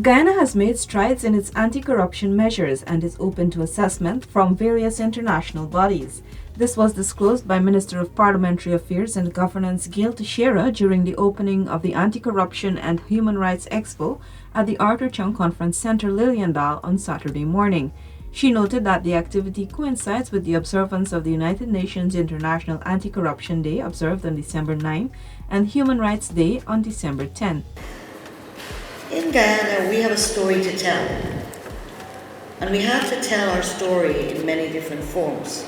Guyana has made strides in its anti-corruption measures and is open to assessment from various international bodies. This was disclosed by Minister of Parliamentary Affairs and Governance Gail Teixeira during the opening of the Anti-Corruption and Human Rights Expo at the Arthur Chung Conference Center, Liliendal, on Saturday morning. She noted that the activity coincides with the observance of the United Nations International Anti-Corruption Day observed on December 9 and Human Rights Day on December 10. In Guyana, we have a story to tell, and we have to tell our story in many different forms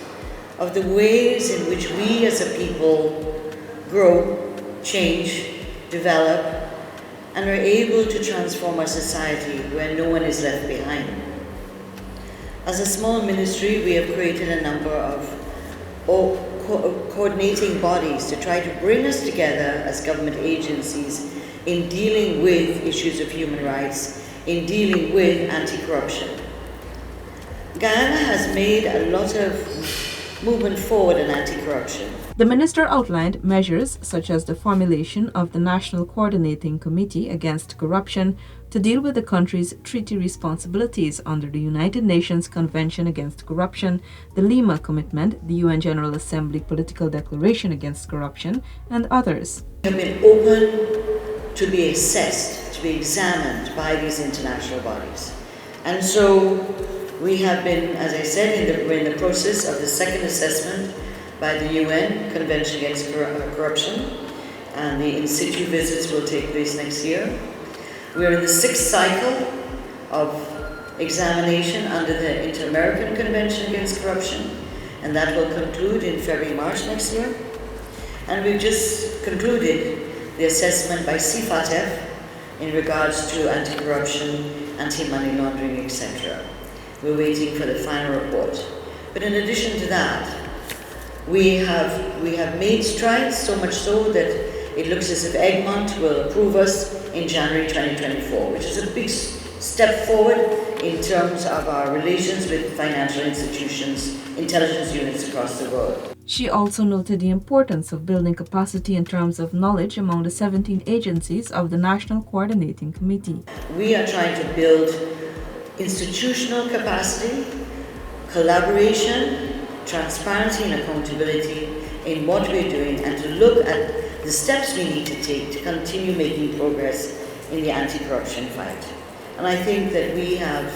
of the ways in which we as a people grow, change, develop, and are able to transform our society where no one is left behind. As a small ministry, we have created a number of coordinating bodies to try to bring us together as government agencies in dealing with issues of human rights, in dealing with anti-corruption. Guyana has made a lot of movement forward in anti-corruption. The minister outlined measures such as the formulation of the National Coordinating Committee Against Corruption to deal with the country's treaty responsibilities under the United Nations Convention Against Corruption, the Lima Commitment, the UN General Assembly Political Declaration Against Corruption, and others. We have been open to be assessed, to be examined by these international bodies. And so we have been, as I said, we're in the process of the second assessment by the UN Convention Against Corruption, and the in-situ visits will take place next year. We are in the 6th cycle of examination under the Inter-American Convention Against Corruption, and that will conclude in February, March next year. And we've just concluded the assessment by CFATF in regards to anti-corruption, anti-money laundering, etc. We're waiting for the final report. But in addition to that, we have made strides, so much so that it looks as if Egmont will approve us in January 2024, which is a big step forward in terms of our relations with financial institutions, intelligence units across the world. She also noted the importance of building capacity in terms of knowledge among the 17 agencies of the National Coordinating Committee. We are trying to build institutional capacity, collaboration, transparency and accountability in what we're doing, and to look at the steps we need to take to continue making progress in the anti-corruption fight. And I think that we have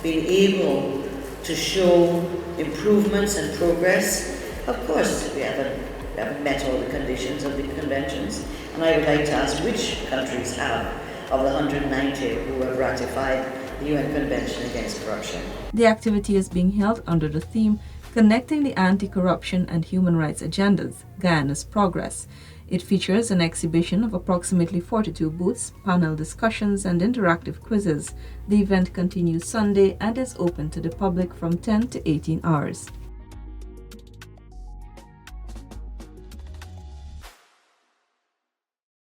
been able to show improvements and progress. Of course, we haven't met all the conditions of the conventions, and I would like to ask which countries have, of the 190 who have ratified the UN Convention Against Corruption. The activity is being held under the theme Connecting the Anti-Corruption and Human Rights Agendas, Guyana's Progress. It features an exhibition of approximately 42 booths, panel discussions, and interactive quizzes. The event continues Sunday and is open to the public from 10 to 18 hours.